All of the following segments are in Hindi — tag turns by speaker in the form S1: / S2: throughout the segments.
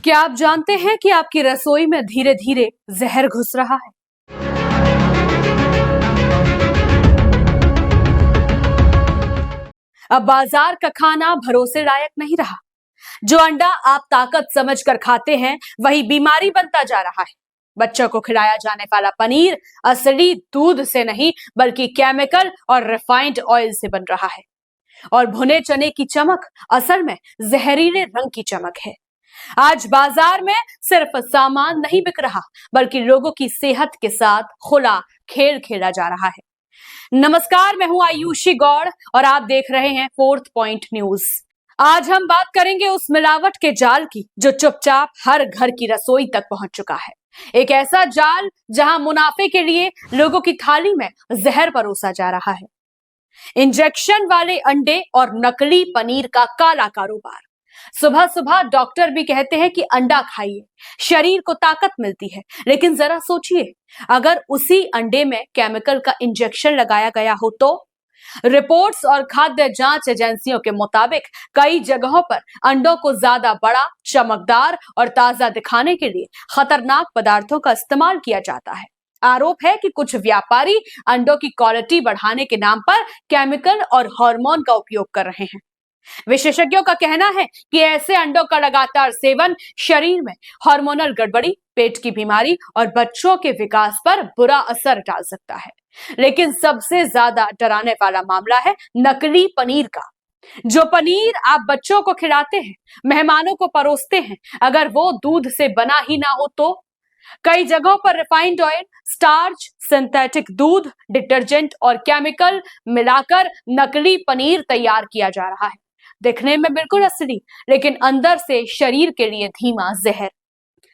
S1: क्या आप जानते हैं कि आपकी रसोई में धीरे धीरे जहर घुस रहा है? अब बाजार का खाना भरोसे लायक नहीं रहा। जो अंडा आप ताकत समझकर खाते हैं, वही बीमारी बनता जा रहा है। बच्चों को खिलाया जाने वाला पनीर असली दूध से नहीं, बल्कि केमिकल और रिफाइंड ऑयल से बन रहा है। और भुने चने की चमक असल में जहरीले रंग की चमक है। आज बाजार में सिर्फ सामान नहीं बिक रहा, बल्कि लोगों की सेहत के साथ खुला खेल खेला जा रहा है। नमस्कार, मैं हूं आयुषी गौड़ और आप देख रहे हैं फोर्थ पॉइंट न्यूज। आज हम बात करेंगे उस मिलावट के जाल की जो चुपचाप हर घर की रसोई तक पहुंच चुका है। एक ऐसा जाल जहां मुनाफे के लिए लोगों की थाली में जहर परोसा जा रहा है। इंजेक्शन वाले अंडे और नकली पनीर का काला कारोबार। सुबह सुबह डॉक्टर भी कहते हैं कि अंडा खाइए, शरीर को ताकत मिलती है। लेकिन जरा सोचिए, अगर उसी अंडे में केमिकल का इंजेक्शन लगाया गया हो तो? रिपोर्ट्स और खाद्य जांच एजेंसियों के मुताबिक कई जगहों पर अंडों को ज्यादा बड़ा, चमकदार और ताजा दिखाने के लिए खतरनाक पदार्थों का इस्तेमाल किया जाता है। आरोप है कि कुछ व्यापारी अंडों की क्वालिटी बढ़ाने के नाम पर केमिकल और हार्मोन का उपयोग कर रहे हैं। विशेषज्ञों का कहना है कि ऐसे अंडों का लगातार सेवन शरीर में हार्मोनल गड़बड़ी, पेट की बीमारी और बच्चों के विकास पर बुरा असर डाल सकता है। लेकिन सबसे ज्यादा डराने वाला मामला है नकली पनीर का। जो पनीर आप बच्चों को खिलाते हैं, मेहमानों को परोसते हैं, अगर वो दूध से बना ही ना हो तो? कई जगहों पर रिफाइंड ऑयल, स्टार्च, सिंथेटिक दूध, डिटर्जेंट और केमिकल मिलाकर नकली पनीर तैयार किया जा रहा है। दिखने में बिल्कुल असली, लेकिन अंदर से शरीर के लिए धीमा जहर।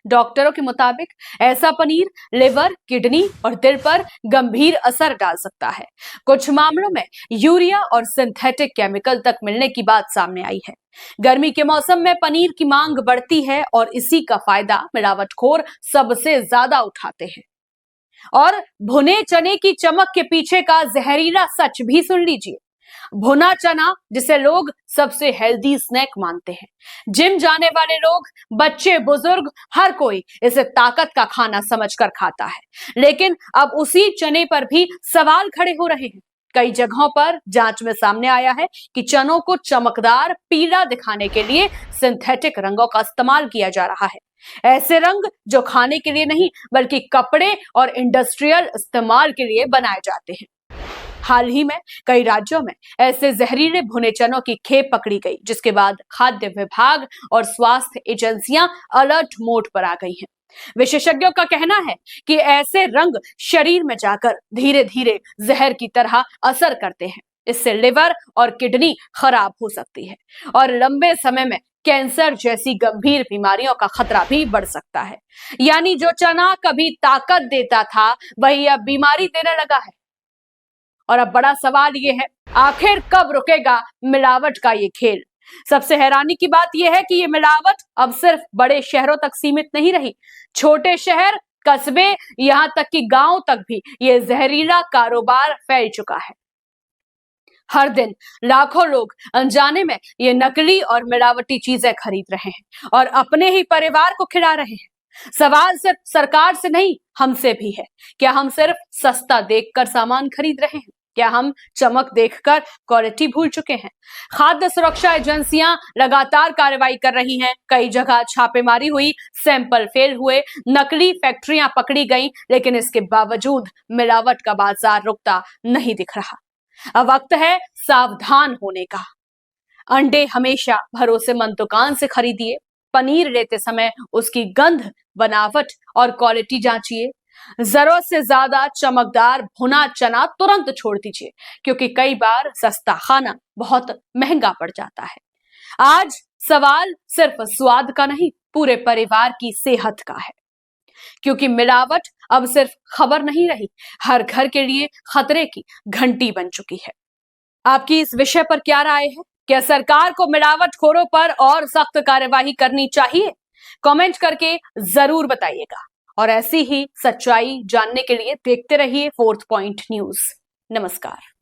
S1: डॉक्टरों के मुताबिक ऐसा पनीर लिवर, किडनी और दिल पर गंभीर असर डाल सकता है। कुछ मामलों में यूरिया और सिंथेटिक केमिकल तक मिलने की बात सामने आई है। गर्मी के मौसम में पनीर की मांग बढ़ती है और इसी का फायदा मिलावटखोर सबसे ज्यादा उठाते हैं। और भुने चने की चमक के पीछे का जहरीला सच भी सुन लीजिए। भुना चना, जिसे लोग सबसे हेल्दी स्नैक मानते हैं, जिम जाने वाले लोग, बच्चे, बुजुर्ग, हर कोई इसे ताकत का खाना समझकर खाता है। लेकिन अब उसी चने पर भी सवाल खड़े हो रहे हैं। कई जगहों पर जांच में सामने आया है कि चनों को चमकदार पीला दिखाने के लिए सिंथेटिक रंगों का इस्तेमाल किया जा रहा है। ऐसे रंग जो खाने के लिए नहीं, बल्कि कपड़े और इंडस्ट्रियल इस्तेमाल के लिए बनाए जाते हैं। हाल ही में कई राज्यों में ऐसे जहरीले भुने चनों की खेप पकड़ी गई, जिसके बाद खाद्य विभाग और स्वास्थ्य एजेंसियां अलर्ट मोड पर आ गई हैं। विशेषज्ञों का कहना है कि ऐसे रंग शरीर में जाकर धीरे धीरे जहर की तरह असर करते हैं। इससे लिवर और किडनी खराब हो सकती है और लंबे समय में कैंसर जैसी गंभीर बीमारियों का खतरा भी बढ़ सकता है। यानी जो चना कभी ताकत देता था, वही अब बीमारी देने लगा है। और अब बड़ा सवाल ये है, आखिर कब रुकेगा मिलावट का ये खेल? सबसे हैरानी की बात यह है कि ये मिलावट अब सिर्फ बड़े शहरों तक सीमित नहीं रही। छोटे शहर, कस्बे, यहां तक कि गांव तक भी ये जहरीला कारोबार फैल चुका है। हर दिन लाखों लोग अनजाने में ये नकली और मिलावटी चीजें खरीद रहे हैं और अपने ही परिवार को खिला रहे हैं। सवाल सिर्फ सरकार से नहीं, हमसे भी है। क्या हम सिर्फ सस्ता देखकर सामान खरीद रहे हैं? क्या हम चमक देखकर क्वालिटी भूल चुके हैं? खाद्य सुरक्षा एजेंसियां लगातार कार्रवाई कर रही हैं। कई जगह छापेमारी हुई, सैंपल फेल हुए, नकली फैक्ट्रियां पकड़ी गईं, लेकिन इसके बावजूद मिलावट का बाजार रुकता नहीं दिख रहा। अब वक्त है सावधान होने का। अंडे हमेशा भरोसेमंद दुकान से खरीदिए। पनीर लेते समय उसकी गंध, बनावट और क्वालिटी जांचिए। जरूरत से ज्यादा चमकदार भुना चना तुरंत छोड़ दीजिए, क्योंकि कई बार सस्ता खाना बहुत महंगा पड़ जाता है। आज सवाल सिर्फ स्वाद का नहीं, पूरे परिवार की सेहत का है। क्योंकि मिलावट अब सिर्फ खबर नहीं रही, हर घर के लिए खतरे की घंटी बन चुकी है। आपकी इस विषय पर क्या राय है? क्या सरकार को मिलावटखोरों पर और सख्त कार्यवाही करनी चाहिए? कमेंट करके जरूर बताइएगा। और ऐसी ही सच्चाई जानने के लिए देखते रहिए फोर्थ पॉइंट न्यूज। नमस्कार।